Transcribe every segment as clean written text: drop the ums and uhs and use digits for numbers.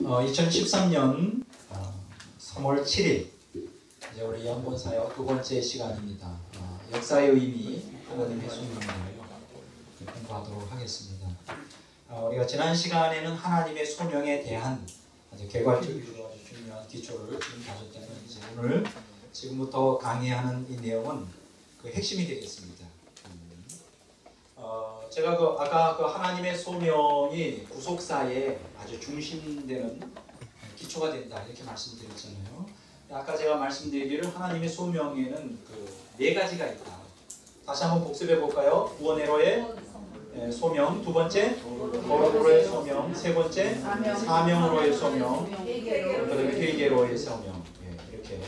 2013년 3월 7일 이제 우리 영본사역 두 번째 시간입니다. 역사의 의미 하나님의 소명을 공부하도록 하겠습니다. 우리가 지난 시간에는 하나님의 소명에 대한 아주 개괄적이고 아주 중요한 기초를 지금 가졌다면 이제 오늘 지금부터 강의하는 이 내용은 그 핵심이 되겠습니다. 제가 아까 하나님의 소명이 구속사에 아주 중심되는 기초가 된다 이렇게 말씀드렸잖아요. 아까 제가 말씀드리기를 하나님의 소명에는 네 가지가 있다. 다시 한번 복습해 볼까요? 구원의로의 소명, 두 번째 거룩으로의 소명, 세 번째 사명으로의 소명, 그다음에 회개로의 소명, 이렇게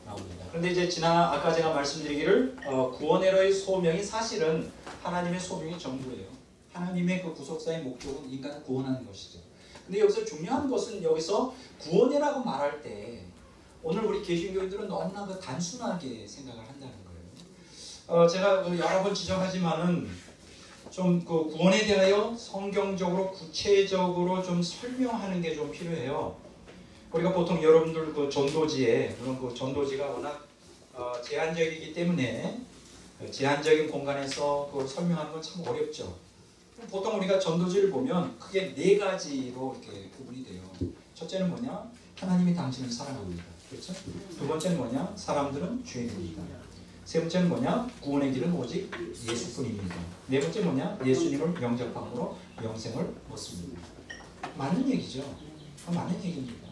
나옵니다. 그런데 이제 아까 제가 말씀드리기를 구원의로의 소명이 사실은 하나님의 소명이 전부예요. 하나님의 그 구속사의 목적은 인간을 구원하는 것이죠. 근데 여기서 중요한 것은 여기서 구원이라고 말할 때 오늘 우리 개신교인들은 너무나 단순하게 생각을 한다는 거예요. 제가 여러 번 지적하지만은 좀 구원에 대하여 성경적으로 구체적으로 좀 설명하는 게 좀 필요해요. 우리가 보통 여러분들 전도지에 물론 전도지가 워낙 제한적이기 때문에 제한적인 공간에서 그걸 설명하는 건 참 어렵죠. 보통 우리가 전도지를 보면 크게 네 가지로 이렇게 구분이 돼요. 첫째는 뭐냐? 하나님이 당신을 사랑합니다. 그렇죠? 두 번째는 뭐냐? 사람들은 죄인입니다. 세 번째는 뭐냐? 구원의 길은 오직 예수뿐입니다. 네 번째 뭐냐? 예수님을 영접함으로 영생을 얻습니다. 맞는 얘기죠. 맞는 얘기입니다.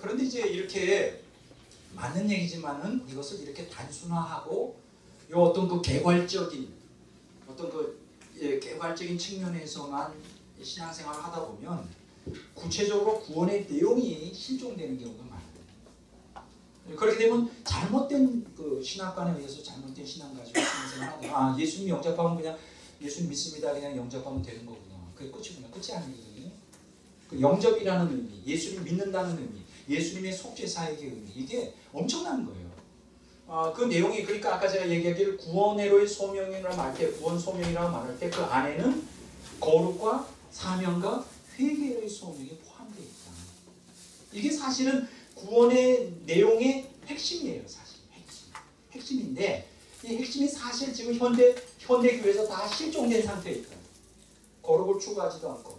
그런데 이제 이렇게 맞는 얘기지만은 이것을 이렇게 단순화하고 요 어떤 개괄적인 개괄적인 측면에서만 신앙생활을 하다 보면 구체적으로 구원의 내용이 실종되는 경우가 많아요. 그렇게 되면 잘못된 신학관에 의해서 잘못된 신앙 가지고 신앙생활을 하다가 예수님 영접하면 그냥 예수님 믿습니다 그냥 영접하면 되는 거구나. 그게 끝이구나. 끝이 아니거든요. 그 영접이라는 의미, 예수님 믿는다는 의미, 예수님의 속죄사역의 의미 이게 엄청난 거예요. 그 내용이 그러니까 아까 제가 얘기하기를 구원의로의 소명이라고 말할 때 구원 소명이라고 말할 때 그 안에는 거룩과 사명과 회개의 소명이 포함되어 있다. 이게 사실은 구원의 내용의 핵심이에요. 사실 핵심인데 이 핵심이 사실 지금 현대 교회에서 다 실종된 상태에 있다. 거룩을 추구하지도 않고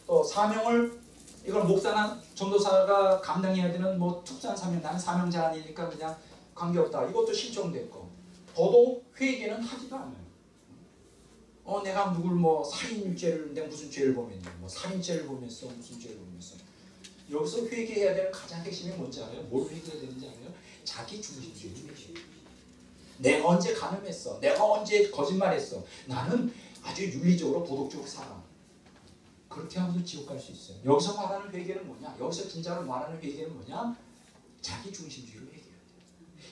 또 사명을 이걸 목사나 전도사가 감당해야 되는 특수한 사명 나는 사명자 아니니까 그냥 관계없다. 이것도 실종됐고 더더욱 회개는 하지도 않아요. 내가 누굴 살인죄를 내가 무슨 죄를 범했냐 살인죄를 범했어 무슨 죄를 범했어. 여기서 회개해야 되는 가장 핵심이 뭔지 알아요? 뭘 회개해야 되는지 알아요? 자기 중심주의. 내가 언제 간음했어? 내가 언제 거짓말했어? 나는 아주 윤리적으로 도덕적으로 살아. 그렇게 하면서 지옥 갈 수 있어요. 여기서 말하는 회개는 뭐냐? 여기서 진짜로 말하는 회개는 뭐냐? 자기 중심주의로 회개해야 돼요.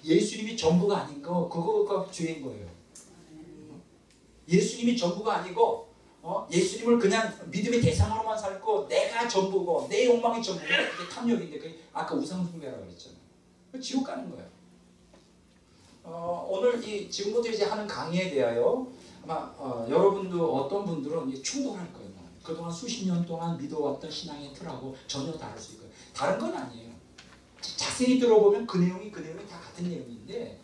예수님이 전부가 아닌 거 그거가 죄인 거예요. 예수님이 전부가 아니고 예수님을 그냥 믿음의 대상으로만 살고 내가 전부고 내 욕망이 전부고 그게 탐욕인데 그게 아까 우상숭배라고 그랬잖아요. 지옥 가는 거예요. 오늘 지금부터 이제 하는 강의에 대하여 아마 여러분도 어떤 분들은 충돌할 거예요. 그동안 수십 년 동안 믿어왔던 신앙의 틀하고 전혀 다를 수 있고요. 다른 건 아니에요. 자세히 들어보면 그 내용이 다 같은 내용인데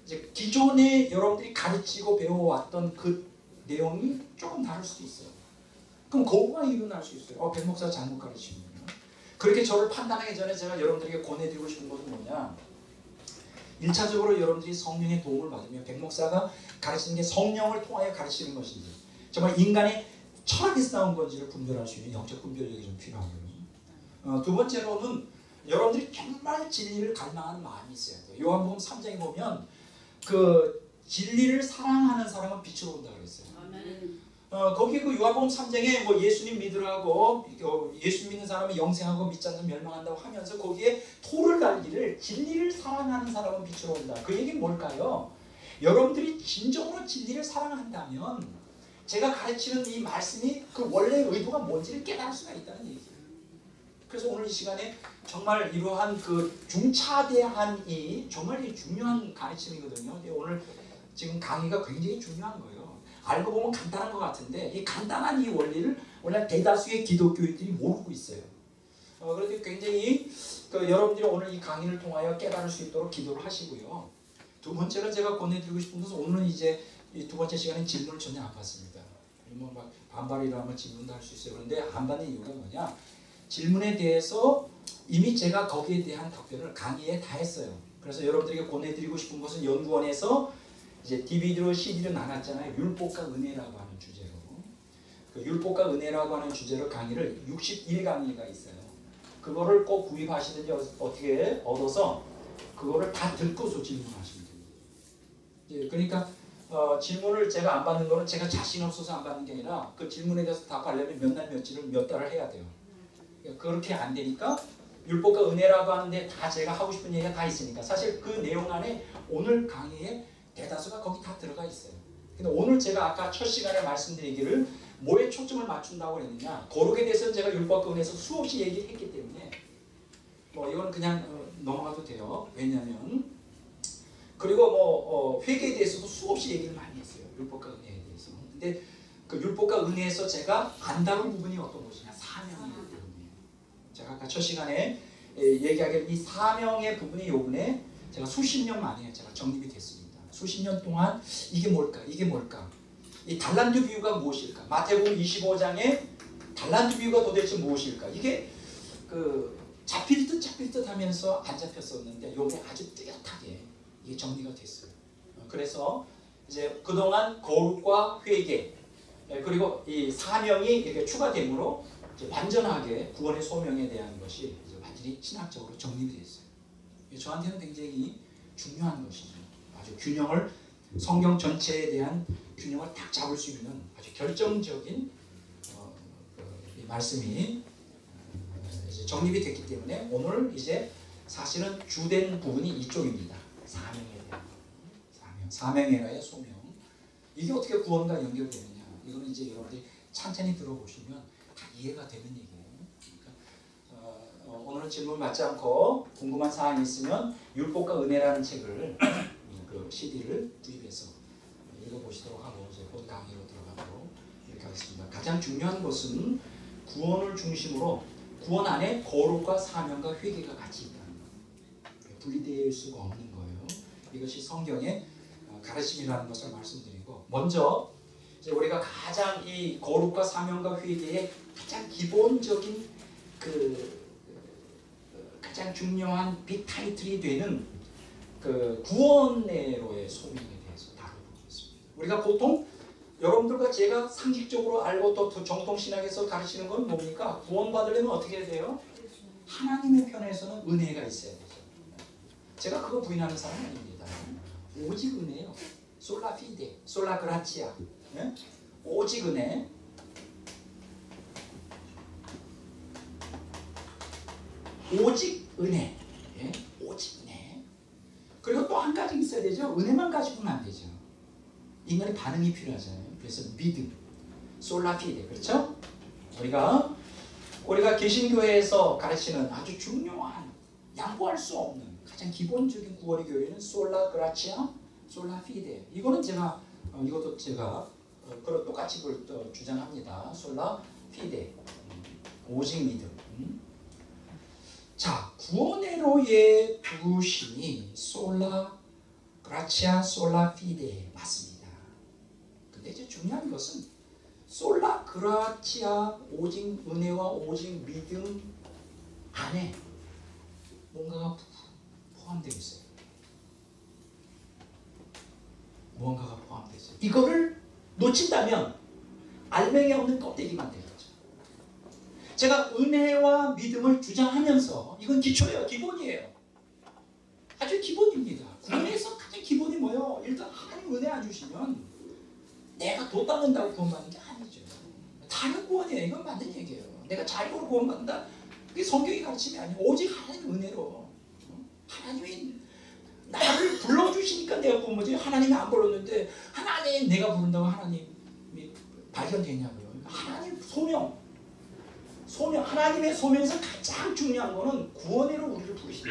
이제 기존에 여러분들이 가르치고 배워왔던 그 내용이 조금 다를 수도 있어요. 그럼 거부가 일어날 수 있어요. 백 목사 잘못 가르치는군요. 그렇게 저를 판단하기 전에 제가 여러분들에게 권해드리고 싶은 것은 뭐냐? 1차적으로 여러분들이 성령의 도움을 받으면 백 목사가 가르치는 게 성령을 통하여 가르치는 것인지 정말 인간의 철학에서 나온 건지를 분별할 수 있는 영적 분별력이 좀 필요하고요. 두 번째로는 여러분들이 정말 진리를 갈망하는 마음이 있어야 돼요. 요한복음 3장에 보면 그 진리를 사랑하는 사람은 빛으로 온다 그랬어요. 거기 요한복음 3장에 예수님 믿으라고 예수 믿는 사람은 영생하고 믿지 않는 멸망한다고 하면서 거기에 토를 달기를 진리를 사랑하는 사람은 빛으로 온다. 그 얘기는 뭘까요? 여러분들이 진정으로 진리를 사랑한다면 제가 가르치는 이 말씀이 그 원래 의도가 뭔지를 깨달을 수가 있다는 얘기예요. 그래서 오늘 이 시간에 정말 이러한 중차대한 정말 중요한 가르침이거든요. 오늘 지금 강의가 굉장히 중요한 거예요. 알고 보면 간단한 것 같은데 이 간단한 이 원리를 원래 대다수의 기독교인들이 모르고 있어요. 그런데 굉장히 여러분들이 오늘 이 강의를 통하여 깨달을 수 있도록 기도를 하시고요. 두 번째로 제가 권해드리고 싶은 것은 오늘은 이제 이 두 번째 시간에 질문을 전혀 안 받습니다. 뭐 막 반발이라 하면 질문도 할 수 있어요. 그런데 안 받는 이유가 뭐냐? 질문에 대해서 이미 제가 거기에 대한 답변을 강의에 다 했어요. 그래서 여러분들에게 권해드리고 싶은 것은 연구원에서 이제 DVD로 CD로 나눴잖아요. 율법과 은혜라고 하는 주제로. 그 율법과 은혜라고 하는 주제로 강의를 61강의가 있어요. 그거를 꼭 구입하시든지 어떻게 얻어서 그거를 다 듣고서 질문하시면 됩니다. 예, 그러니까 질문을 제가 안 받는 거는 제가 자신 없어서 안 받는 게 아니라 그 질문에 대해서 답하려면 몇 날 며칠을 몇 달을 해야 돼요. 그렇게 안 되니까 율법과 은혜라고 하는데 다 제가 하고 싶은 얘기가 다 있으니까 사실 그 내용 안에 오늘 강의에 대다수가 거기 다 들어가 있어요. 근데 오늘 제가 아까 첫 시간에 말씀드리기를 뭐에 초점을 맞춘다고 했느냐, 거룩에 대해서는 제가 율법과 은혜에서 수없이 얘기를 했기 때문에 뭐 이거는 그냥 넘어가도 돼요. 왜냐하면 그리고 뭐 회개에 대해서도 수없이 얘기를 많이 했어요. 율법과 은혜에 대해서. 근데 그 율법과 은혜에서 제가 안 다룬 부분이 어떤 것이냐, 사명이기 때문에 제가 아까 첫 시간에 얘기하기를 이 사명의 부분이 요번에 제가 수십 년 만에 제가 정립이 됐습니다. 수십 년 동안 이게 뭘까? 이게 뭘까? 이 달란트 비유가 무엇일까? 마태복음 25장에 달란트 비유가 도대체 무엇일까? 이게 그 잡힐 듯 하면서 안 잡혔었는데 요번에 아주 뚜렷하게 이게 정리가 됐어요. 그래서 이제 그동안 거룩과 회개 그리고 이 사명이 이렇게 추가됨으로 이제 완전하게 구원의 소명에 대한 것이 이제 완전히 신학적으로 정립이 됐어요. 저한테는 굉장히 중요한 것이죠. 아주 균형을 성경 전체에 대한 균형을 딱 잡을 수 있는 아주 결정적인 이 말씀이 이제 정립이 됐기 때문에 오늘 이제 사실은 주된 부분이 이쪽입니다. 사명에 대한 사명이라의 소명. 이게 어떻게 구원과 연결되느냐? 이거는 이제 여러분들이 천천히 들어보시면 다 이해가 되는 얘기예요. 그러니까 오늘은 질문 받지 않고 궁금한 사항이 있으면 율법과 은혜라는 책을 그 CD를 구입해서 읽어보시도록 하고 이제 본 강의로 들어가도록 이렇게 하겠습니다. 가장 중요한 것은 구원을 중심으로 구원 안에 거룩과 사명과 회개가 같이 있다는 것. 분리될 수가 없는 거예요. 이것이 성경의 가르침이라는 것을 말씀드리고 먼저 이제 우리가 가장 이 거룩과 사명과 회개의 가장 기본적인 가장 중요한 빅 타이틀이 되는 그 구원으로의 소명에 대해서 다뤄보겠습니다. 우리가 보통 여러분들과 제가 상식적으로 알고 또 정통 신학에서 가르치는 건 뭡니까? 구원받으려면 어떻게 해야 돼요? 하나님의 편에서는 은혜가 있어야 되죠. 제가 그거 부인하는 사람은 아닙니다. 오직 은혜요. 솔라 피데, 솔라 그라치아. 네? 오직 은혜. 오직 은혜. 예? 오직 은혜. 그리고 또 한 가지 있어야 되죠. 은혜만 가지고는 안 되죠. 인간의 반응이 필요하잖아요. 그래서 믿음, 솔라 피데. 그렇죠? 우리가 개신교회에서 가르치는 아주 중요한 양보할 수 없는 가장 기본적인 구원의 교리는 솔라 그라치아, 솔라 피데. 이것도 제가 그런 똑같이 주장합니다. 솔라 피데. 오직 믿음. 자, 구원의로의 부르심이 솔라 그라치아, 솔라 피데 맞습니다. 근데 이제 중요한 것은 솔라 그라치아, 오직 은혜와 오직 믿음 안에 뭔가가 포함되어 있어요. 무언가가 포함되어 있어요. 이거를 놓친다면 알맹이 없는 껍데기만 되는 거죠. 제가 은혜와 믿음을 주장하면서 이건 기초예요. 기본이에요. 아주 기본입니다. 구원에서 가장 기본이 뭐예요? 일단 하나님 은혜 안 주시면 내가 돈 받는다고 구원받는 게 아니죠. 다른 구원이에요. 이건 맞는 얘기예요. 내가 자력으로 구원받는다. 그게 성경이 가르침이 아니에요. 오직 하나님 은혜로. 하나님이 나를 불러주시니까 내가 구원받지. 하나님이 안 불렀는데 하나님 내가 부른다고 하나님이 발견되냐고요. 하나님 소명. 하나님의 소명에서 가장 중요한 거는 구원으로 우리를 부르신다.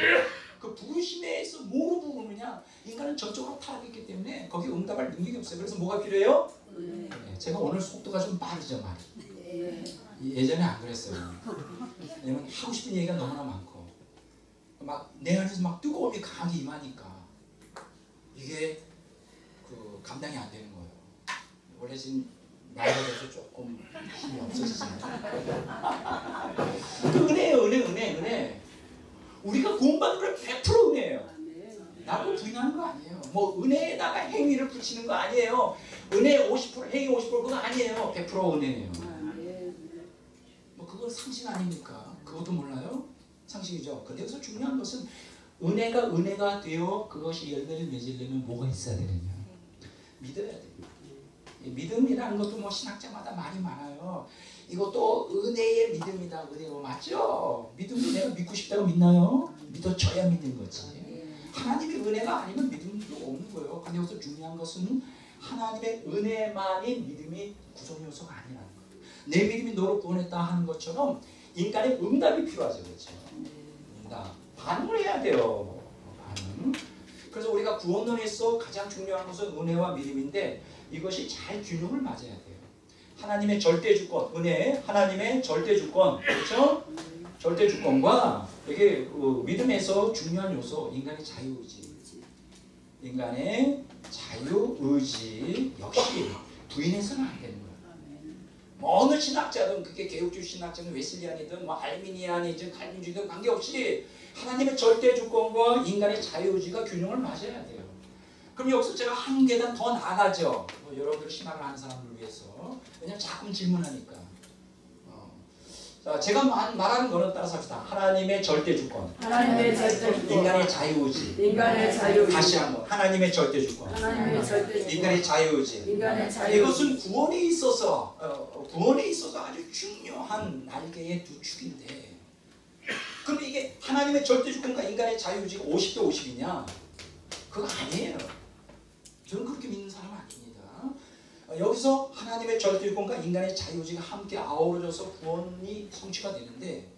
그 부르심에서 뭐로 부르느냐? 인간은 전적으로 타락했기 때문에 거기에 응답할 능력이 없어요. 그래서 뭐가 필요해요? 네. 제가 오늘 속도가 좀 빠르죠, 말이. 네. 예전에 안 그랬어요. 왜냐면 하고 싶은 얘기가 너무나 많고 막 내 안에서 막 뜨거움이 강하게 임하니까 이게 그 감당이 안 되는 거예요. 원래 지금 나이가 돼서 조금 힘이 없어지잖아요. 그 은혜예요, 은혜. 우리가 구원받는 건 100% 은혜예요. 나를 부인하는 거 아니에요. 뭐 은혜에다가 행위를 붙이는 거 아니에요. 은혜 50%, 행위 50% 그거 아니에요. 100% 은혜예요. 뭐 그건 상식 아닙니까? 그것도 몰라요? 상식이죠. 근데 여기서 중요한 것은 은혜가 되어 그것이 열매를 맺으려면 뭐가 있어야 되느냐? 믿어야 돼요. 믿음이라는 것도 뭐 신학자마다 말이 많아요. 이것도 은혜의 믿음이다. 은혜가 맞죠? 믿음도 내가 믿고 싶다고 믿나요? 믿어줘야 믿는 거지. 하나님의 은혜가 아니면 믿음도 없는 거예요. 근데 여기서 중요한 것은 하나님의 은혜만이 믿음이 구성 요소가 아니라는 거예요. 내 믿음이 너를 구원했다 하는 것처럼 인간의 응답이 필요하죠. 그렇죠? 응답. 반응을 해야 돼요. 반응. 그래서 우리가 구원론에서 가장 중요한 것은 은혜와 믿음인데 이것이 잘 균형을 맞아야 돼요. 하나님의 절대 주권, 은혜, 하나님의 절대 주권, 그렇죠? 절대 주권과 이게 믿음에서 중요한 요소, 인간의 자유의지. 인간의 자유의지 역시 부인해서는 안 되는 거예요. 뭐 어느 신학자든 그게 개혁주의 신학자든 웨슬리안이든 뭐 알미니안이든 칼빈주의든 관계없이 하나님의 절대 주권과 인간의 자유의지가 균형을 맞아야 돼요. 그럼 여기서 제가 한 계단 더 나가죠. 뭐 여러분들 신학을 하는 사람들을 위해서. 왜냐면 자꾸 질문하니까. 자, 제가 말하는 거는 따라서 합시다. 하나님의 절대 주권. 하나님의 절대 주권. 인간의 자유의지. 인간의 자유의지. 다시 한번. 하나님의 절대 주권. 하나님의 절대 주권. 인간의 자유의지. 인간의 자유의지. 이것은 구원에 있어서 아주 중요한 날개의 두 축인데. 그런데 이게 하나님의 절대 주권과 인간의 자유의지가 50대 50이냐? 그거 아니에요. 저는 그렇게 믿는 사람 아닙니다. 여기서 하나님의 절대주권과 인간의 자유의지가 함께 아우러져서 구원이 성취가 되는데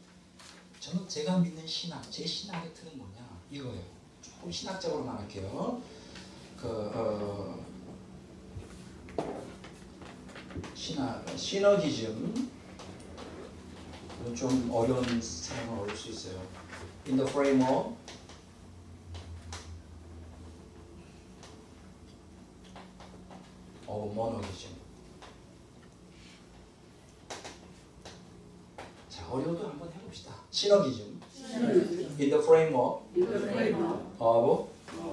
저는 제가 믿는 신학, 제 신학의 틀은 뭐냐? 이거예요. 조금 신학적으로 말할게요. 시너기즘 좀 어려운 사용을 어려울 수 있어요. In the framework 모노기즘. 자, 어려워도 한번 해봅시다. 시너기즘. In the framework of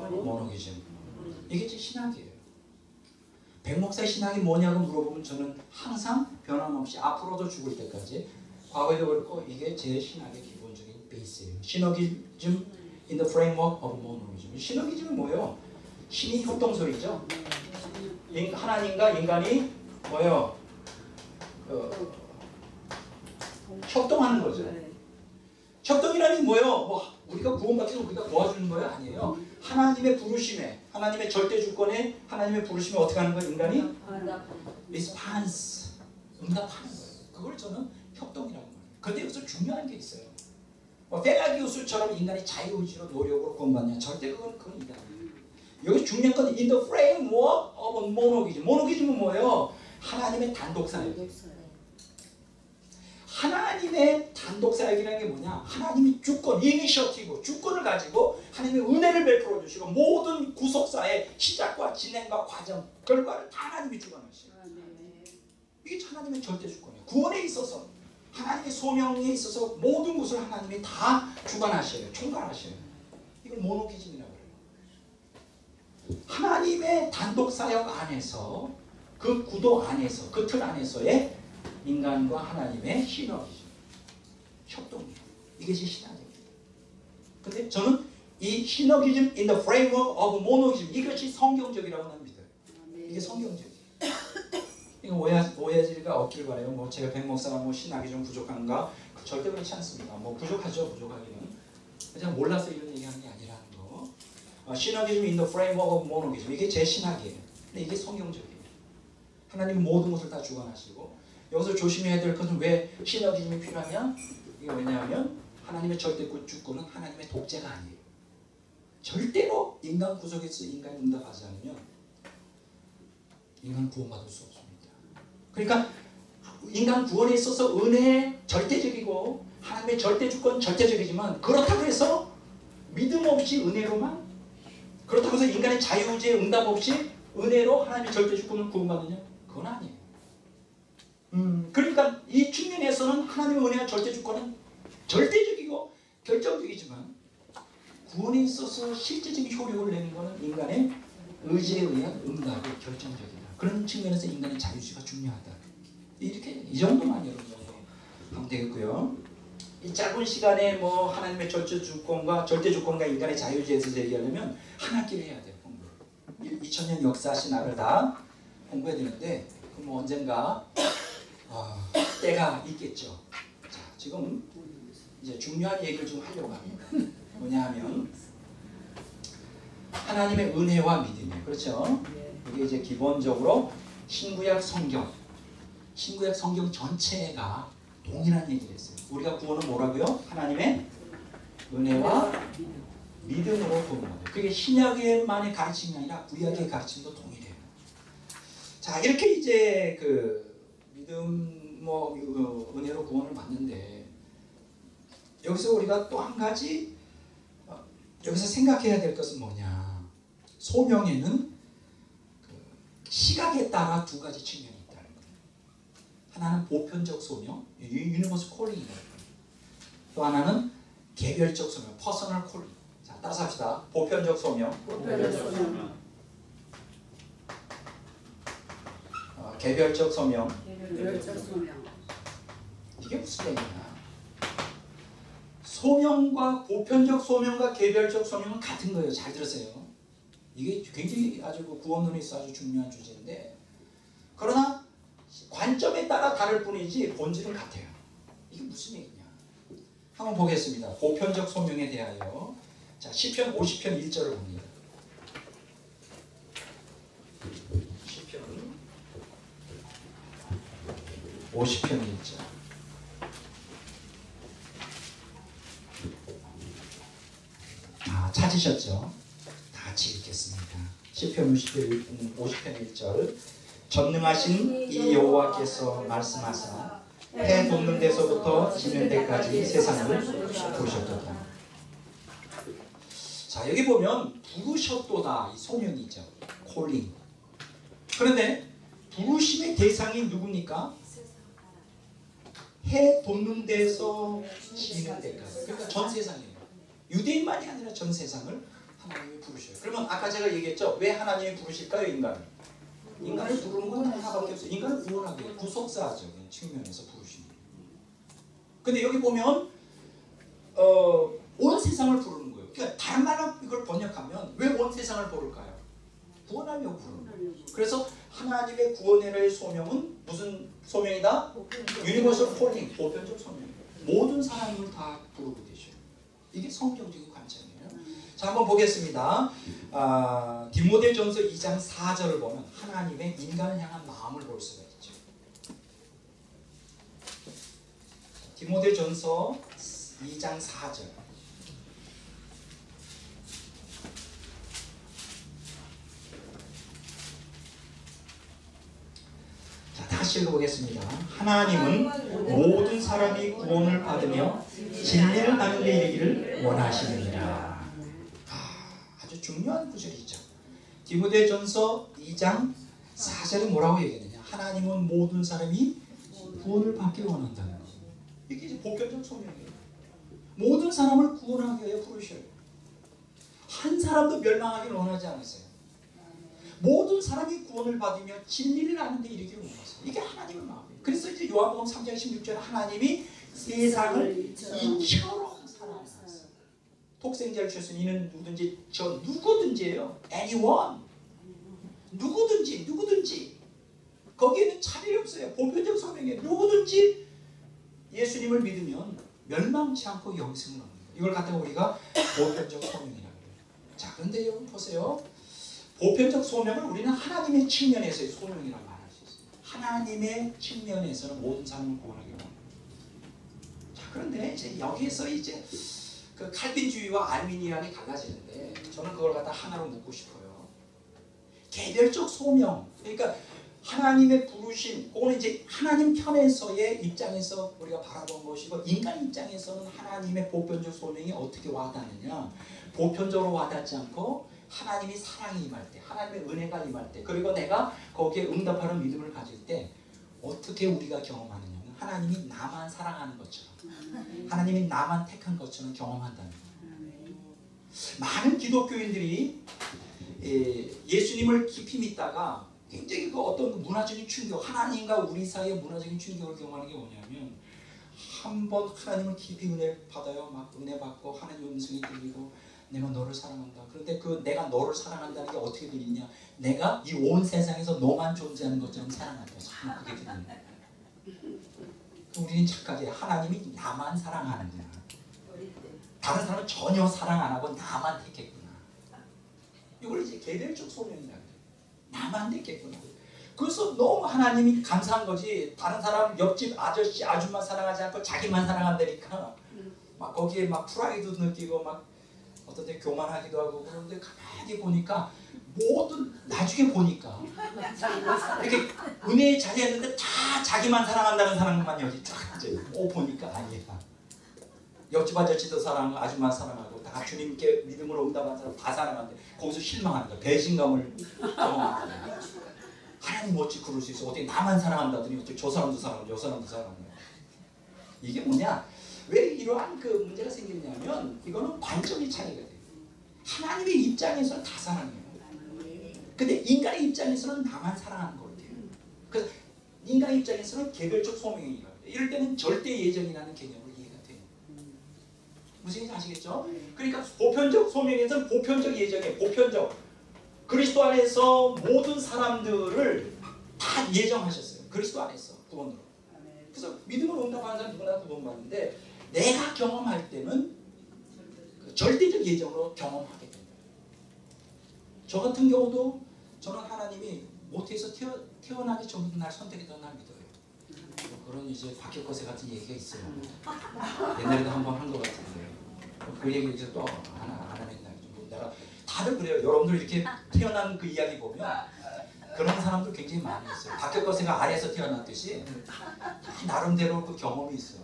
모노기즘. 이게 제 신학이에요. 백목사의 신학이 뭐냐고 물어보면 저는 항상 변함없이 앞으로도 죽을 때까지 과거에도 그렇고 이게 제 신학의 기본적인 베이스예요. 시너기즘 in the framework of monoism. 시너기즘은 뭐예요? 신이 협동설이죠. 하나님과 인간이 뭐예요? 협동하는 거죠. 협동이라는 게 뭐예요? 뭐 우리가 구원받기 위해서 우리가 도와주는 거예요? 아니에요. 하나님의 부르심에, 하나님의 절대 주권에, 하나님의 부르심에 어떻게 하는 거예요? 인간이? 리스판스. 응답하는 거예요. 그걸 저는 협동이라고 말해요. 그런데 여기서 중요한 게 있어요. 페라기우스처럼 인간의 자유의지로 노력으로 구원받냐? 절대 그건 이다. 여기 중요한 건 in the framework of monogism. monogism은 뭐예요? 하나님의 단독 사역. 하나님의 단독 사역이라는 게 뭐냐? 하나님이 주권, 이니셔티브, 주권을 가지고 하나님의 은혜를 베풀어 주시고 모든 구속사의 시작과 진행과 과정, 결과를 다 하나님이 주관하시고 이게 하나님의 절대 주권이에요. 구원에 있어서 하나님의 소명에 있어서 모든 것을 하나님이 다 주관하셔요. 총괄하셔요. 이걸 모노기즘이라고 해요. 하나님의 단독 사역 안에서 그 구도 안에서 그 틀 안에서의 인간과 하나님의 시너기즘, 협동이에요. 이게 제 신학입니다. 근데 저는 이 시너기즘 in the framework of monogism 이것이 성경적이라고 나는 믿어요. 이게 성경적이에요. 이거 오해지가 없기를 바라요. 뭐 제가 백목사가 뭐 신학이 좀 부족한가? 절대 그렇지 않습니다. 뭐 부족하죠, 부족하기는. 제가 몰라서 이런 얘기하는 게 아니라는 거. 시너기즘 in the framework of monogism 이게 제 신학이에요. 근데 이게 성경적이에요. 하나님은 모든 것을 다 주관하시고 여기서 조심해야 될 것은 왜 시너기즘이 필요하냐? 이게 왜냐하면 하나님의 절대 주권은 하나님의 독재가 아니에요. 절대로 인간 구속에서 인간이 응답하지 않으면 인간은 구원받을 수 없습니다. 그러니까 인간 구원에 있어서 은혜 절대적이고 하나님의 절대 주권 절대적이지만 그렇다고 해서 믿음 없이 은혜로만, 그렇다고 해서 인간의 자유의지에 응답 없이 은혜로 하나님의 절대 주권을 구원받느냐? 그건 아니에요. 그러니까 이 측면에서는 하나님의 은혜와 절대 주권은 절대적이고 결정적이지만 구원에 있어서 실제적인 효력을 내는 것은 인간의 의지에 의한 응답이 결정적이다. 그런 측면에서 인간의 자유의지가 중요하다. 이렇게 이 정도만 여러분 하면 되겠고요. 이 짧은 시간에 뭐 하나님의 절대 주권과 인간의 자유의지에서 얘기하려면 한 학기를 해야 돼요. 공부. 2000년 역사하신 나를 다 공부해야 되는데 그럼 뭐 언젠가 때가 있겠죠. 자, 지금 이제 중요한 얘기를 좀 하려고 합니다. 뭐냐 하면 하나님의 은혜와 믿음이에요. 그렇죠? 이게 이제 기본적으로 신구약 성경 전체가 동일한 얘기를 했어요. 우리가 구원은 뭐라고요? 하나님의 은혜와 믿음으로 구원받아요. 그게 신약에만의 가르침이 아니라 구약의 가르침도 동일해요. 자, 이렇게 이제 그 믿음 은혜로 구원을 받는데 여기서 우리가 또 한 가지 여기서 생각해야 될 것은 뭐냐? 소명에는 그 시각에 따라 두 가지 측면이 있다는 거예요. 하나는 보편적 소명, 유니버스 콜링이라고 해요. 또 하나는 개별적 소명, 퍼서널 콜링. 자, 따라서 합시다. 보편적 소명, 개별적 소명. 이게 무슨 얘기냐? 소명과 보편적 소명과 개별적 소명은 같은 거예요. 잘 들으세요. 이게 굉장히 아주 구원론에 있어 아주 중요한 주제인데, 그러나 관점에 따라 다를 뿐이지 본질은 같아요. 이게 무슨 얘기냐? 한번 보겠습니다. 보편적 소명에 대하여. 자, 시편 50편 1절을 봅니다. 시편 50편 1절. 찾으셨죠? 다 같이 읽겠습니다. 시편 50편 1절. 전능하신 이 여호와께서 말씀하사 해 돋는 데서부터 지는 데까지 세상을 부르셨도다. 자, 여기 보면 부르셨도다 이 소명이죠. 콜링. 그런데 부르심의 대상이 누굽니까? 해 돋는 데서 지는 데까지. 그러니까 전 세상이에요. 유대인만이 아니라 전 세상을 하나님이 부르셔요. 그러면 아까 제가 얘기했죠. 왜 하나님이 부르실까요? 인간을 부르는 건 하나밖에 없어요. 인간을 구원하기 위해 구속사적인 측면에서 부르십니다. 근데 여기 보면 온 세상을 부르는 거예요. 그러니까 다른 말로 이걸 번역하면 왜 온 세상을 부를까요? 구원하며 부르는 거예요. 그래서 하나님의 구원의 소명은 무슨 소명이다? 유니버설 콜링, 보편적 소명이에요. 모든 사람을 다 부르고 계셔요. 이게 성경적인 관점이에요. 자, 한번 보겠습니다. 디모데전서 2장 4절을 보면 하나님의 인간을 향한 마음을 볼 수가 있죠. 디모데전서 2장 4절. 자, 다시 읽어보겠습니다. 하나님은 모든 사람이 구원을 받으며 진리를 나누게 이르기를 원하시느니라. 아주 중요한 구절이죠. 디모데전서 2장 4절에 뭐라고 얘기하느냐? 하나님은 모든 사람이 구원을 받기를 원한다는 거예요. 이게 이제 보편적 소명이에요. 모든 사람을 구원하기 위해 부르셔요. 한 사람도 멸망하기를 원하지 않으세요. 모든 사람이 구원을 받으며 진리를 아는 데 이르기를 원하세요. 이게 하나님의 마음이에요. 그래서 이제 요한복음 3장 16절에 하나님이 세상을 이처럼 사랑하셨어요. 독생자를 주셨으니 이는 누구든지 저 누구든지예요. anyone. 누구든지 거기에는 차별이 없어요. 보편적 소명에 누구든지 예수님을 믿으면 멸망치 않고 영생을 얻는 거예요. 이걸 갖다가 우리가 보편적 소명이라고 해요. 자, 그런데 여러분 보세요. 보편적 소명을 우리는 하나님의 측면에서의 소명이라고 말할 수 있습니다. 하나님의 측면에서는 모든 사람을 구원하기 원합니다. 자, 그런데 이제 여기에서 이제 그 칼빈주의와 알미니안이 갈라지는데 저는 그걸 갖다 하나로 묻고 싶어요. 개별적 소명. 그러니까 하나님의 부르심, 그거는 이제 하나님 편에서의 입장에서 우리가 바라본 것이고, 인간 입장에서는 하나님의 보편적 소명이 어떻게 와닿느냐. 보편적으로 와닿지 않고 하나님이 사랑이 임할 때, 하나님의 은혜가 임할 때, 그리고 내가 거기에 응답하는 믿음을 가질 때 어떻게 우리가 경험하느냐는 하나님이 나만 사랑하는 것처럼, 하나님이 나만 택한 것처럼 경험한다는 거예요. 많은 기독교인들이 예수님을 깊이 믿다가 굉장히 그 어떤 문화적인 충격, 하나님과 우리 사이의 문화적인 충격을 경험하는 게 뭐냐면, 한번 하나님을 깊이 은혜 받아요. 막 은혜 받고 하나님의 음성이 들리고 내가 너를 사랑한다. 그런데 그 내가 너를 사랑한다는 게 어떻게 들리냐? 내가 이 온 세상에서 너만 존재하는 것처럼 사랑한다. 그게 들리는 거예요. 우리는 착각해. 하나님이 나만 사랑하는구나. 다른 사람은 전혀 사랑 안 하고 나만 택했구나. 이걸 이제 개별적 소명이라고 해요. 나만 택했구나. 그래서 너무 하나님이 감사한 거지. 다른 사람, 옆집 아저씨, 아줌마 사랑하지 않고 자기만 사랑한다니까 막 거기에 막 프라이드 느끼고 막 어떤 때 교만하기도 하고. 그런데 가만히 보니까 모든, 나중에 보니까 이렇게 은혜의 자리에 있는데 다 자기만 사랑한다는 사람만 여기 쫙 앉아요. 보니까 아니야. 옆집 아저씨도 사랑하고 아줌마 사랑하고 다 주님께 믿음으로 응답한 사람 다 사랑하는데 거기서 실망하는 거야. 배신감을 경험하는 거야. 하나님 어찌 그럴 수 있어? 어떻게 나만 사랑한다더니 어떻게 저 사람도 사랑하고 저 사람도 사랑하냐. 이게 뭐냐? 왜 이러한 그 문제가 생기냐면 이거는 관점의 차이가 돼요. 하나님의 입장에서는 다 사랑해요. 근데 인간의 입장에서는 나만 사랑하는 것 같아요. 그래서 인간의 입장에서는 개별적 소명이라고 해요. 이럴 때는 절대 예정이라는 개념을 이해가 돼요. 무슨 얘기인지 아시겠죠? 그러니까 보편적 소명에서는 보편적 예정이에요. 보편적. 그리스도 안에서 모든 사람들을 다 예정하셨어요. 그리스도 안에서 구원으로. 그래서 믿음으로 응답하는 사람 누구나 구원받는데, 내가 경험할 때는 그 절대적 예정으로 경험하게 됩니다. 저 같은 경우도 저는 하나님이 모태에서 태어나기 전부터 날 선택했다는 날 믿어요. 그런 이제 박혁거세 같은 얘기가 있어요. 옛날에도 한번 한 것 같은데 그 얘기 이제 또 안 하겠나. 내가 다들 그래요. 여러분들 이렇게 태어난 그 이야기 보면 그런 사람들 굉장히 많이 있어요. 박혁거세가 아래에서 태어났듯이 나름대로 그 경험이 있어요.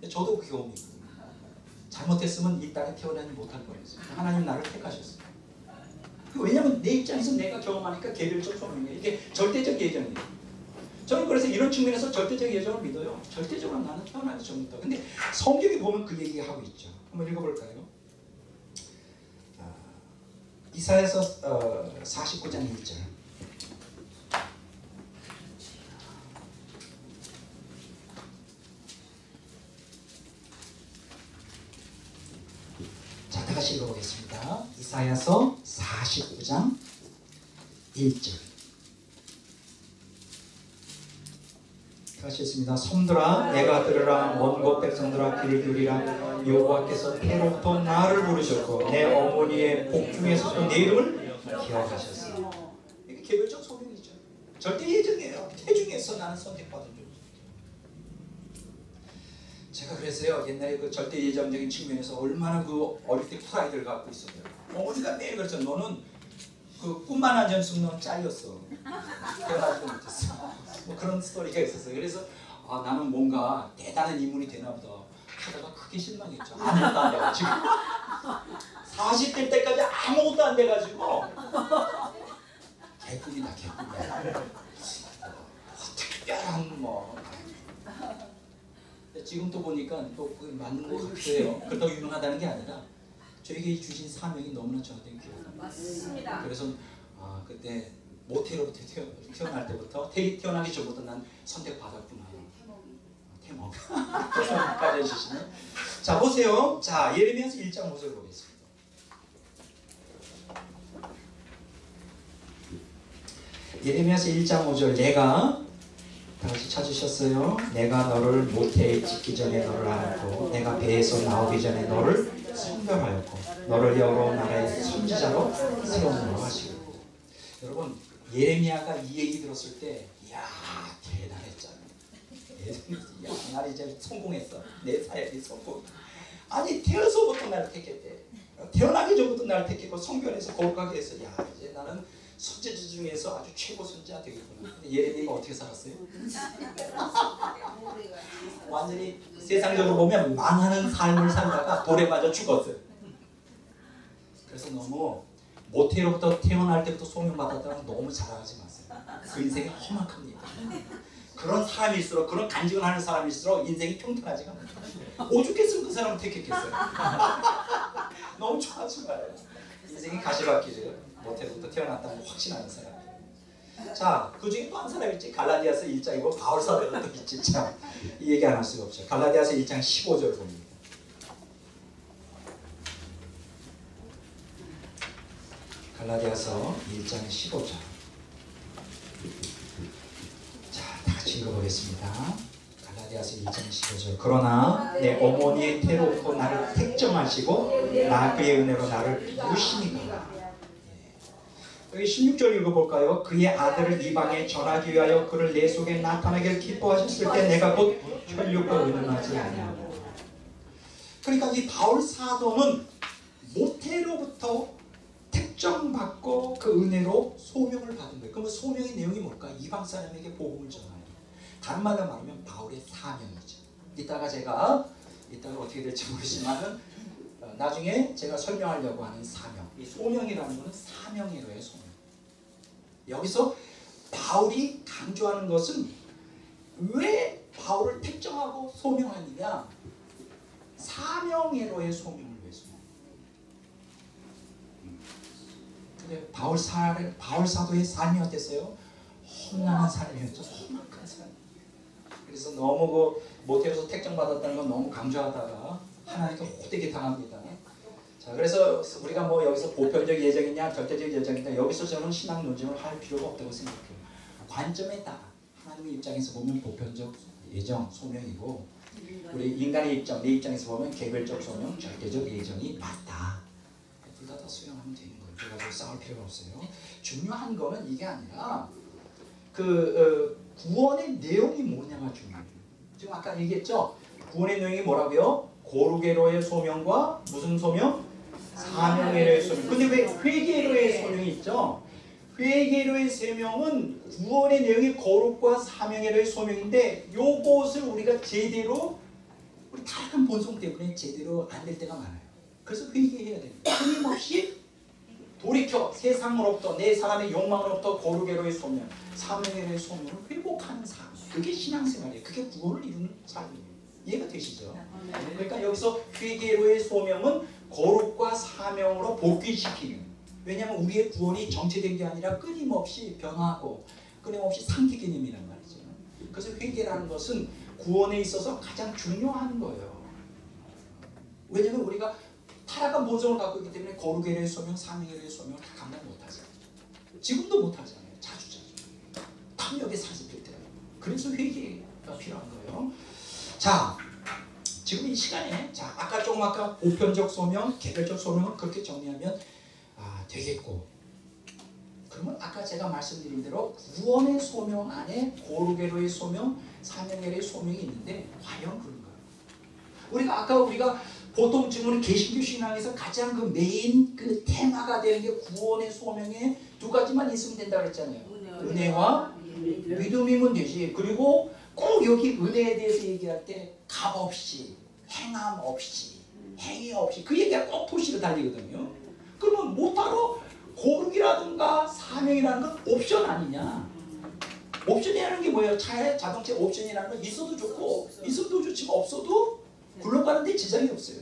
저도 그 경험이 있거든요. 잘못했으면 이 땅에 태어나지 못할 뻔했어요. 하나님 나를 택하셨어요. 왜냐하면 내 입장에서 내가 경험하니까 개별적 소명이에요. 이게 절대적 예정이에요. 저는 그래서 이런 측면에서 절대적 예정을 믿어요. 절대적으로 나는 태어나기 전부터. 근데 성경에 보면 그 얘기하고 있죠. 한번 읽어볼까요? 이사야서 49장 1절. 자, 다시 읽어보겠습니다. 이사야서 49장 1절. 다시 했습니다. 섬들아 내가 들으라, 먼 곳 백성들아 귀를 기울이라. 여호와께서 태로부터 나를 부르셨고 내 어머니의 복중에서도 내 이름을 기억하셨어요. 이게 개별적 소명이죠. 절대 예정이에요. 태중에서 나는 선택받은 존재. 제가 그래서요, 옛날에 그 절대 예정적인 측면에서 얼마나 그 어릴 때 프라이드를 갖고 있었어요. 어머니가 매일 그랬죠. 너는 그 꿈만 안 졌으면 넌 잘렸어. 태어나지도 못했어. 뭐 그런 스토리가 있었어요. 그래서 나는 뭔가 대단한 인물이 되나 보다 하다가 크게 실망했죠. 아무것도 안 돼가지고 40대 때까지 아무것도 안 돼가지고 개꿀이다 개꿀이다. 특별한 뭐. 지금 또 보니까 또 그게 맞는 것 같아요. 그렇다고 유명하다는 게 아니라 저에게 주신 사명이 너무나 저한테 귀하다. 맞습니다. 그래서 그때 모태로부터 태어날 때부터 태어나기 전부터 난 선택받았구나. 태몽. 태몽까지 해주시네. 자, 보세요. 자, 예레미야서 1장 5절 보겠습니다. 예레미야서 1장 5절. 내가, 다시 찾으셨어요? 내가 너를 모태에 짓기 전에 너를 알고 내가 배에서 나오기 전에 너를 선별하였고 너를 여러 나라의 선지자로 세우노라 하시고. 여러분, 예레미야가 이 얘기 들었을 때 이야 대단했잖아요. 야, 나 이제 성공했어. 내 사역이 성공. 아니 태어서부터 나를 택했대. 태어나기 전부터 날 택했고 성전에서 거룩하게 해서 야 이제 나는 선지자 중에서 아주 최고 선지자 되겠구나. 근데 예레미야가 어떻게 살았어요? 완전히 세상적으로 보면 망하는 삶을 살다가 돌에 맞아 죽었어요. 그래서 너무 모태로부터 태어날 때부터 소명받았다고 너무 자랑하지 마세요. 그 인생이 험악합니다. 그런 사람일수록 그런 간증을 하는 사람일수록 인생이 평탄하지가 않아요. 오죽했으면 그 사람을 택했겠어요. 너무 좋아하지 말아요. 인생이 가시밭길이에요. 모태로부터 태어났다는 확신하는 사람. 자, 그 중에 또 한 사람이 있지. 갈라디아서 1장이고 바울사도가 또 있지. 참, 이 얘기 안 할 수가 없죠. 갈라디아서 1장 15절 봅니다. 갈라디아서 1장 15절. 자, 다 같이 읽어보겠습니다. 갈라디아서 1장 15절. 그러나 내 어머니의 태로부터 나를 택정하시고 나 그의 은혜로 나를 부르시니까. 여기 16절 읽어볼까요? 그의 아들을 이방에 전하기 위하여 그를 내 속에 나타나기를 기뻐하셨을 때 내가 곧 혈육과 의논하지 아니하고. 그러니까 이 바울 사도는 모태로부터 택정받고 그 은혜로 소명을 받은 거예요. 그러면 소명의 내용이 뭘까? 이방 사람에게 복음을 전하는. 다른 말로 말하면 바울의 사명이죠. 이따가 어떻게 될지 모르지만은 나중에 제가 설명하려고 하는 사명. 이 소명이라는 것은 사명이로의 소명. 여기서 바울이 강조하는 것은 왜 바울을 택정하고 소명하느냐? 사명애로의 소명을 위해서. 근데 바울 사도의 삶이 어땠어요? 험난한 삶이었죠. 험악한 삶. 그래서 너무 모태로서 택정받았다는 건 너무 강조하다가 하나님께 호되게 당합니다. 자, 그래서 우리가 여기서 보편적 예정이냐 절대적 예정이냐 여기서 저는 신앙 논쟁을 할 필요가 없다고 생각해요. 관점에 따라 하나님의 입장에서 보면 보편적 예정, 소명이고 우리 인간의 입장, 내 입장에서 보면 개별적 소명, 절대적 예정이 맞다. 둘 다 수용하면 되는 거예요. 그래가지고 싸울 필요가 없어요. 중요한 거는 이게 아니라 구원의 내용이 뭐냐가 중요해요. 지금 아까 얘기했죠? 구원의 내용이 뭐라고요? 고루게로의 소명과 무슨 소명? 사명애로의 소명. 근데 왜 회개로의 소명이 있죠? 회개로의 소명은 구원의 내용이 거룩과 사명애로의 소명인데 요것을 우리가 제대로 우리 타락한 본성 때문에 제대로 안 될 때가 많아요. 그래서 회개해야 됩니다. 끊임없이 돌이켜 세상으로부터 내 사람의 욕망으로부터 고루게로의 소명, 사명애로의 소명을 회복하는 삶. 그게 신앙생활이에요. 그게 구원을 이루는 삶이에요. 이해가 되시죠? 그러니까 여기서 회개로의 소명은 거룩과 사명으로 복귀시키는. 왜냐하면 우리의 구원이 정체된 게 아니라 끊임없이 변화하고 끊임없이 상태 개념이란 말이죠. 그래서 회개라는 것은 구원에 있어서 가장 중요한 거예요. 왜냐하면 우리가 타락한 본성을 갖고 있기 때문에 거룩의 소명, 사명의 소명을 다 감당 못하잖아요. 지금도 못하잖아요. 자주. 탐욕에 사슬릴 때가. 그래서 회개가 필요한 거예요. 자, 지금 이 시간에 아까 보편적 소명, 개별적 소명은 그렇게 정리하면 되겠고, 그러면 아까 제가 말씀드린 대로 구원의 소명 안에 고루게로의 소명, 사명의 소명이 있는데 과연 그런가요? 우리가 보통 지금 개신교 신앙에서 가장 메인 테마가 되는 게 구원의 소명에 두 가지만 있으면 된다고 했잖아요. 은혜와 믿음이면 되지. 그리고 꼭 여기 은혜에 대해서 얘기할 때 값없이, 행함 없이, 행위 없이 그 얘기가 꼭 토시로 달리거든요. 그러면 뭐따로 고르기라든가 사명이라는 건 옵션 아니냐? 옵션이라는 게 뭐예요? 자동차 옵션이라는 건 있어도 좋고 있어도 좋지만 없어도 굴러가는데 지장이 없어요.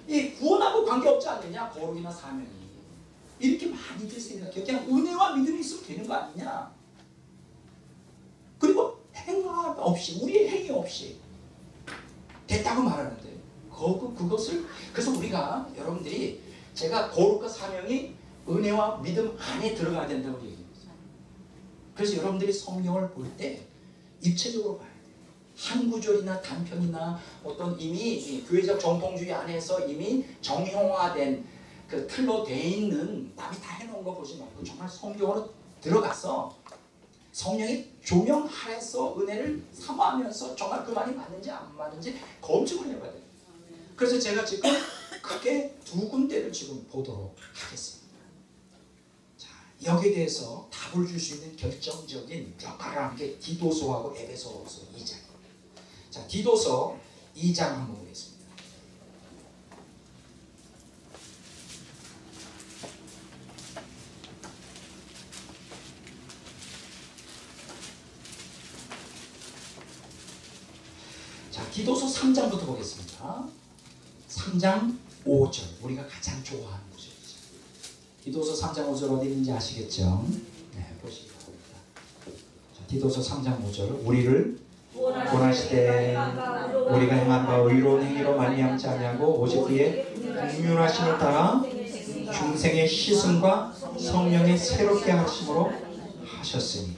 이 구원하고 관계없지 않느냐? 거룩이나 사명이. 이렇게 많이들 생각해요. 그냥 은혜와 믿음이 있으면 되는 거 아니냐? 그리고 행함 없이, 우리의 행위 없이 됐다고 말하는데 그것을 그래서 우리가 여러분들이 제가 거룩과 사명이 은혜와 믿음 안에 들어가야 된다고 얘기했어요. 그래서 여러분들이 성경을 볼 때 입체적으로 봐야 돼요. 한 구절이나 단편이나 어떤 이미 교회적 정통주의 안에서 이미 정형화된 그 틀로 돼 있는 남이 다 해놓은 거 보지 말고 정말 성경으로 들어가서 성령이 조명하여서 은혜를 사모하면서 정말 그 말이 맞는지 안 맞는지 검증을 해봐야 돼요. 그래서 제가 지금 크게 두 군데를 지금 보도록 하겠습니다. 자, 여기에 대해서 답을 줄 수 있는 결정적인 역할을 한 게 디도서하고 에베소서 2장입니다. 자, 디도서 2장 한번 보겠습니다. 자, 디도서 3장부터 보겠습니다. 3장 5절, 우리가 가장 좋아하는 구절이죠. 디도서 3장 5절 어디 있는지 아시겠죠? 네, 보시기 바랍니다. 자, 디도서 3장 5절, 우리를 원하시되 우리가 행한 바 의로운 행위로 말미암지 아니하고 오직 그의 긍휼하심을 따라 중생의 씻음과 성령의 새롭게 하심으로 하셨으니.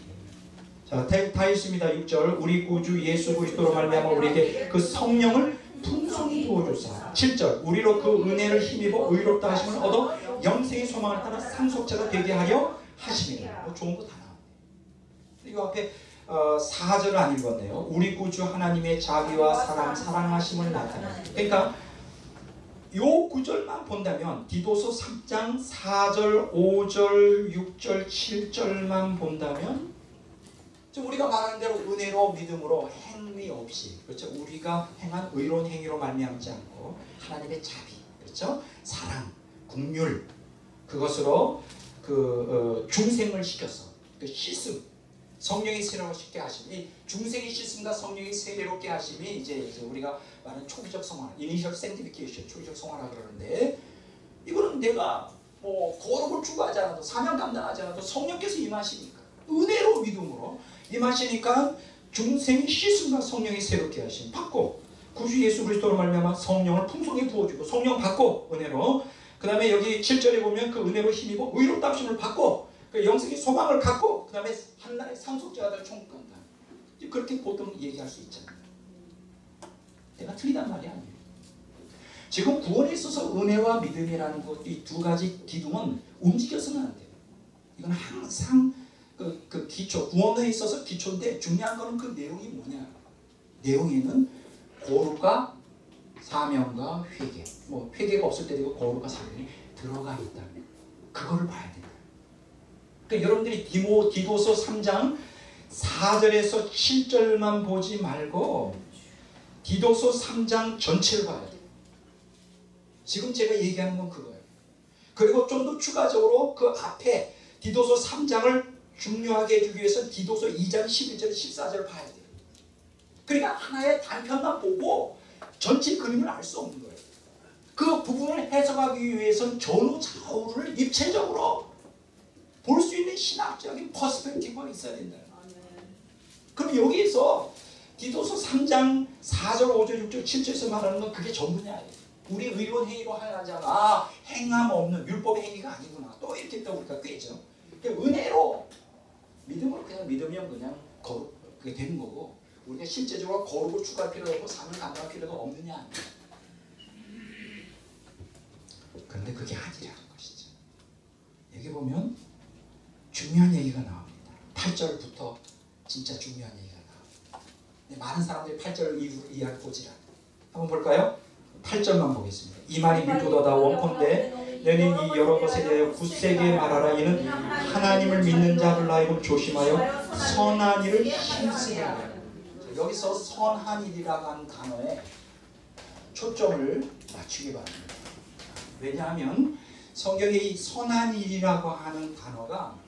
자, 다 있습니다. 6절, 우리 구주 예수 그리스도로 말미암아 우리에게 그 성령을 풍성히 부어주사. 7절, 우리로 그 은혜를 힘입어 의롭다 하심을 얻어 영생의 소망을 따라 상속자가 되게 하려 하심이라. 뭐 좋은 거 다 나오네요. 이거 앞에 4절을 안 읽었네요. 우리 구주 하나님의 자비와 사랑하심을 나타내. 그러니까 요 구절만 본다면 디도서 3장 4절, 5절, 6절, 7절만 본다면 좀 우리가 말하는 대로 은혜로 믿음으로 행위 없이, 그렇죠? 우리가 행한 의로운 행위로 말미암지 않고 하나님의 자비, 그렇죠? 사랑, 긍휼, 그것으로 중생을 시켜서 그 씻음, 성령이 새롭게 하심, 이 중생의 씻음과 성령이 새롭게 하심이 이제 우리가 말하는 초기적 성화, 이니셜 생티피케이션, 초기적 성화라 그러는데, 이거는 내가 뭐 거룩을 추구하지 않아도 사명 감당하지 않아도 성령께서 임하시니까, 은혜로 믿음으로 임하시니까 중생의 씻음과 성령이 새롭게 하심 받고, 구주 예수 그리스도로 말미암아 성령을 풍성히 부어주고 성령 받고 은혜로, 그 다음에 여기 7절에 보면 그 은혜로 힘입어 의롭다 하심을 받고 그 영생의 소망을 갖고 그 다음에 한나라의 상속자가 될 천국간다. 그렇게 보통 얘기할 수 있잖아요. 내가 틀리단 말이 아니에요. 지금 구원에 있어서 은혜와 믿음이라는 것, 이 두 가지 기둥은 움직여서는 안 돼요. 이건 항상 그 기초, 구원에 있어서 기초인데 중요한 거는 그 내용이 뭐냐. 내용에는 거룩과 사명과 회개, 뭐 회개가 없을 때도 거룩과 사명이 들어가 있다. 그거를 봐야 된다. 그러니까 여러분들이 디도서 3장 4절에서 7절만 보지 말고 디도서 3장 전체를 봐야 돼요. 지금 제가 얘기하는 건 그거예요. 그리고 좀 더 추가적으로 그 앞에 디도서 3장을 중요하게 해주기 위해서 디도서 2장 11절 14절을 봐야 돼요. 그러니까 하나의 단편만 보고 전체 그림을 알 수 없는 거예요. 그 부분을 해석하기 위해서는 전후 좌우를 입체적으로 볼 수 있는 신학적인 퍼스펙티브가 있어야 된다는 거예요. 그럼 여기에서 디도서 3장 4절, 5절, 6절, 7절에서 말하는 건 그게 전부냐. 우리 의로운 행위로 하자가 행함 없는 율법의 행위가 아니구나. 또 이렇게 또 우리가 꿰죠. 은혜로 믿음으로 그냥 믿으면 그냥 그게 되는 거고, 우리가 실제적으로 거룩을 추구할 필요가 없고 삶을 감당할 필요가 없느냐. 그런데 그게 아니라는 것이죠. 여기 보면 중요한 얘기가 나옵니다. 8절부터 진짜 중요한 얘기가 나옵니다. 많은 사람들이 8절 이해를 보지라. 한번 볼까요? 8절만 보겠습니다. 이 말이 미쁘도다 원컨대 너는 이 여러 것에 대하여 굳세게 말하라. 이는 하나님을 믿는 자를 하여금 조심하여 선한 일을 힘쓰라. 여기서 선한 일이라고 하는 단어에 초점을 맞추기 바랍니다. 왜냐하면 성경에 이 선한 일이라고 하는 단어가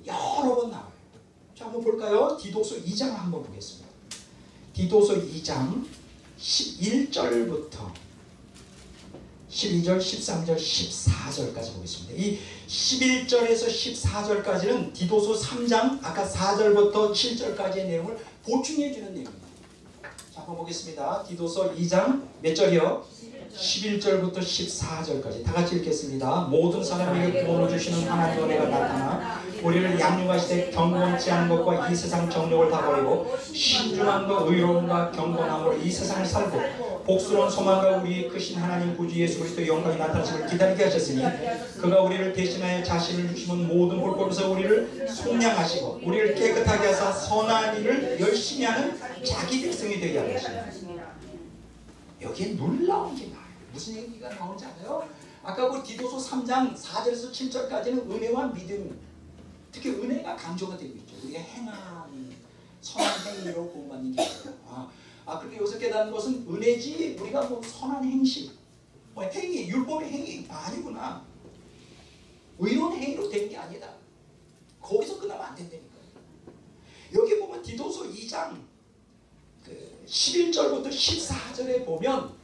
여러 번 나와요. 자, 한번 볼까요? 디도서 2장을 한번 보겠습니다. 디도서 2장 11절부터 12절, 13절, 14절까지 보겠습니다. 이 11절에서 14절까지는 디도서 3장 아까 4절부터 7절까지의 내용을 보충해 주는 내용입니다. 자, 한번 보겠습니다. 디도서 2장 몇 절이요? 11절부터 14절까지 다 같이 읽겠습니다. 모든 사람에게 구원을 주시는 하나님의 은혜가 나타나 우리를 양육하시되 경건치 않은 것과 이 세상 정욕을 다 버리고 신중함과 의로움과 경건함으로 이 세상을 살고 복스러운 소망과 우리의 크신 하나님 구주 예수 그리스도의 영광이 나타나심을 기다리게 하셨으니 그가 우리를 대신하여 자신을 주심은 모든 홀법에서 우리를 속량하시고 우리를 깨끗하게 하사 선한 일을 열심히 하는 자기 백성이 되게 하셨습니다. 여기에 놀라운 게 나와요. 무슨 얘기가 나오는지 알아요? 아까 그 디도서 3장 4절에서 7절까지는 은혜와 믿음, 특히 은혜가 강조가 되고 있죠. 우리가 행하는 선한 행위로 구원받는 게 아니라 그렇게 여기서 깨닫는 것은 은혜지 우리가 뭐 선한 행실, 뭐 행위, 율법의 행위 아니구나. 의로운 행위로 되는 게 아니다. 거기서 끝나면 안 된다니까요. 여기 보면 디도서 2장 11절부터 14절에 보면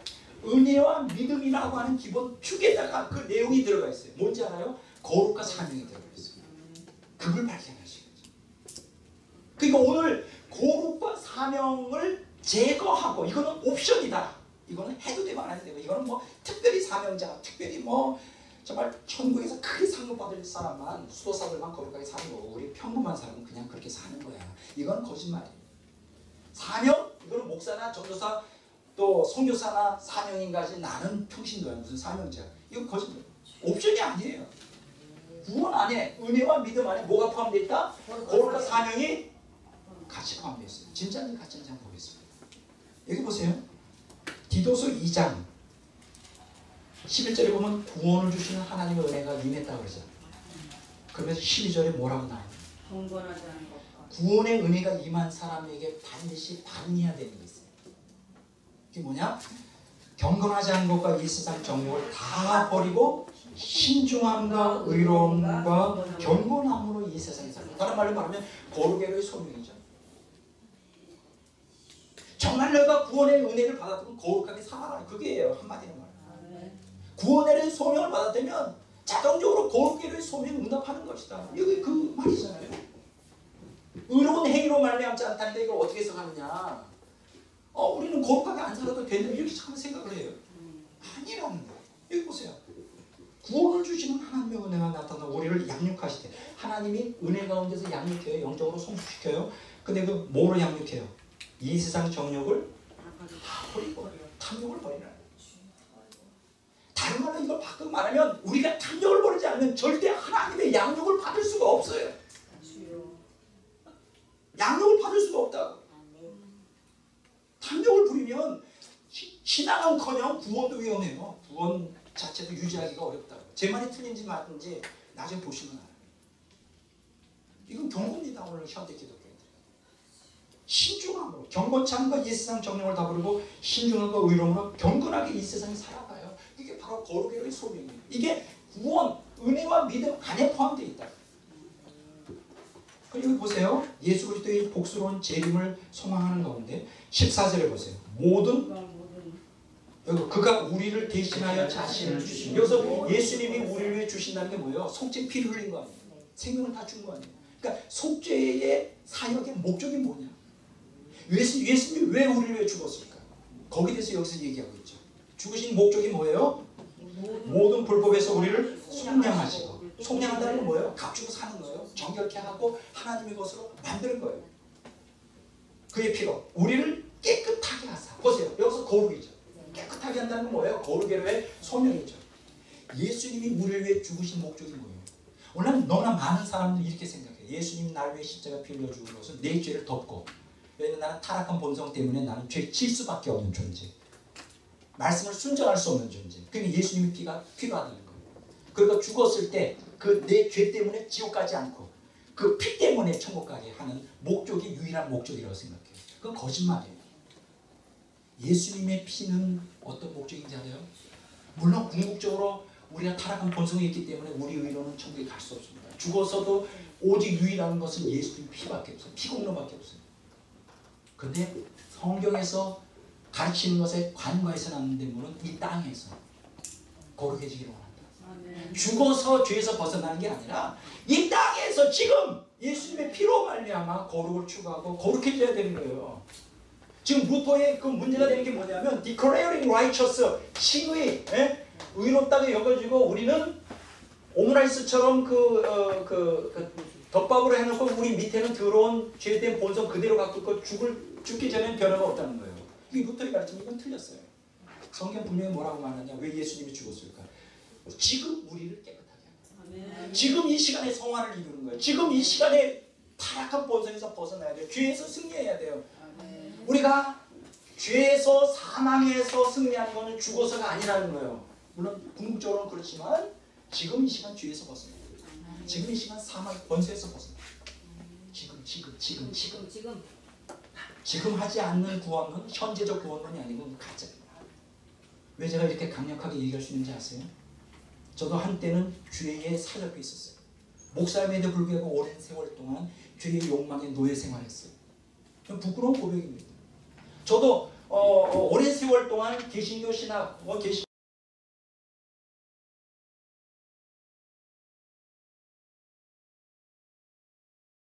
은혜와 믿음이라고 하는 기본 축에다가 그 내용이 들어가 있어요. 뭔지 알아요? 거룩과 사명이 들어가 있어요. 그걸 발견하시는 거죠. 그러니까 오늘 거룩과 사명을 제거하고 이거는 옵션이다. 이거는 해도 되고 안 해도 되고 이거는 뭐 특별히 사명자, 특별히 뭐 정말 천국에서 크게 상급받을 사람만 수도사들만 거룩하게 사는 거고 우리 평범한 사람은 그냥 그렇게 사는 거야. 이건 거짓말이에요. 사명? 이거는 목사나 전도사 또 선교사나 사명인 가지 나는 평신도야 무슨 사명자. 이건 거짓말. 옵션이 아니에요. 구원 안에 은혜와 믿음 안에 뭐가 포함되어 있다? 거룩과 사명이 같이 포함되어 있어요. 진짜인지 가짜인지 한번 보겠습니다. 여기 보세요. 디도서 2장 11절에 보면 구원을 주시는 하나님의 은혜가 임했다고 그러잖아요. 그러면서 12절에 뭐라고 나와요? 경건하지 않은 것과 구원의 은혜가 임한 사람에게 반드시 반해야 되는 게 있어요. 그게 뭐냐? 경건하지 않은 것과 이 세상 정욕을 다 버리고 신중함과 의로움과 경건함으로 이 세상에 살고, 다른 말로 말하면 거룩의 소명이죠. 정말 내가 구원의 은혜를 받았다면 거룩하게 살아라. 그게예요. 한마디로 말해요. 구원의 소명을 받았다면 자동적으로 거룩의 소명에 응답하는 것이다. 이게 그 말이잖아요. 의로운 행위로 말미암지 않다는데 이걸 어떻게 해석하느냐? 우리는 거룩하게 안 살아도 된다 이렇게 참 생각을 해요. 아니라는 거예요. 여기 보세요. 구원을 주시는 하나님의 은혜가 나타나 우리를 양육하실 때 하나님이 은혜 가운데서 양육해요. 영적으로 성숙시켜요. 근데 그 뭐로 양육해요? 이 세상 정욕을 다 버리고 탐욕을 버리라. 다른 말로 이걸 바꾸고 말하면 우리가 탐욕을 버리지 않으면 절대 하나님의 양육을 받을 수가 없어요. 양육을 받을 수가 없다고. 탐욕을 부리면 신앙은커녕 구원도 위험해요. 구원 자체도 유지하기가 어렵다고. 제 말이 틀린지 맞는지 나중에 보시면 알아요. 이건 경고입니다. 오늘 현대 기독교인들. 신중함으로 경건치 않은 이 세상 정령을 다 버리고 신중함과 의로움으로 경건하게 이 세상에 살아가요. 이게 바로 거룩의 소명이에요. 이게 구원, 은혜와 믿음 안에 포함되어 있다. 그리고 보세요. 예수 그리스도의 복스러운 재림을 소망하는 가운데 14절에 보세요. 그가 우리를 대신하여 자신을 주신. 여기서 예수님이 우리를 위해 주신다는 게 뭐예요? 속죄 피를 흘린 거 아니에요? 생명을 다 준 거 아니에요? 그러니까 속죄의 사역의 목적이 뭐냐? 예수님이 왜 우리를 위해 죽었을까? 거기에 대해서 여기서 얘기하고 있죠. 죽으신 목적이 뭐예요? 모든 불법에서 우리를 속량하시고. 속량한다는 건 뭐예요? 값주고 사는 거예요. 정결케 하고 하나님의 것으로 만드는 거예요. 그의 피로 우리를 깨끗하게 하사. 보세요. 여기서 거룩이죠. 깨끗하게 한다는 건 뭐예요? 거룩의 소명이죠. 예수님이 우리를 위해 죽으신 목적이 뭐예요? 오늘 너무나 많은 사람들이 이렇게 생각해요. 예수님이 나를 위해 십자가 피 흘려 죽은 것은 내 죄를 덮고, 왜냐하면 나는 타락한 본성 때문에 나는 죄 질 수밖에 없는 존재, 말씀을 순종할 수 없는 존재. 그러니까 예수님의 피가 필요하다는 거예요. 그러니까 죽었을 때 그 내 죄 때문에 지옥 가지 않고 그 피 때문에 천국 가게 하는 목적이 유일한 목적이라고 생각해요. 그건 거짓말이에요. 예수님의 피는 어떤 목적인지 알아요? 물론 궁극적으로 우리가 타락한 본성이 있기 때문에 우리 의로는 천국에 갈 수 없습니다. 죽어서도 오직 유일한 것은 예수님 피밖에 없어요. 피 공로밖에 없어요. 근데 성경에서 가르치는 것에 관과에서 낳는 데모는 이 땅에서 거룩해지기를 원한다. 죽어서 죄에서 벗어나는 게 아니라 이 땅에서 지금 예수님의 피로 말미암아 거룩을 추구하고 거룩해져야 되는 거예요. 지금 루터의 그 문제가 되는 게 뭐냐면 declaring righteous, 칭의, 의롭다고 여겨지고 우리는 오므라이스처럼 덮밥으로 해놓고 우리 밑에는 더러운 죄된 본성 그대로 갖고 있고 죽기 전에는 변화가 없다는 거예요. 이게 루터의 가르침이 이건 틀렸어요. 성경 분명히 뭐라고 말하냐? 왜 예수님이 죽었을까? 지금 우리를 깨끗하게 하는 거예요. 지금 이 시간에 성화를 이루는 거예요. 지금 이 시간에 타락한 본성에서 벗어나야 돼요. 죄에서 승리해야 돼요. 우리가 죄에서 사망에서 승리하는 것은 죽어서가 아니라는 거예요. 물론 궁극적으로는 그렇지만 지금 이 시간 죄에서 벗어나. 지금 이 시간 사망 권세에서 벗어나. 지금 하지 않는 구원은 현재적 구원론이 아니고 가짜입니다. 왜 제가 이렇게 강력하게 얘기할 수 있는지 아세요? 저도 한때는 죄에 사로잡혀 있었어요. 목사임에도 불구하고 오랜 세월 동안 죄의 욕망에 노예 생활했어요. 부끄러운 고백입니다. 저도 오랜 세월 동안 개신교 신학,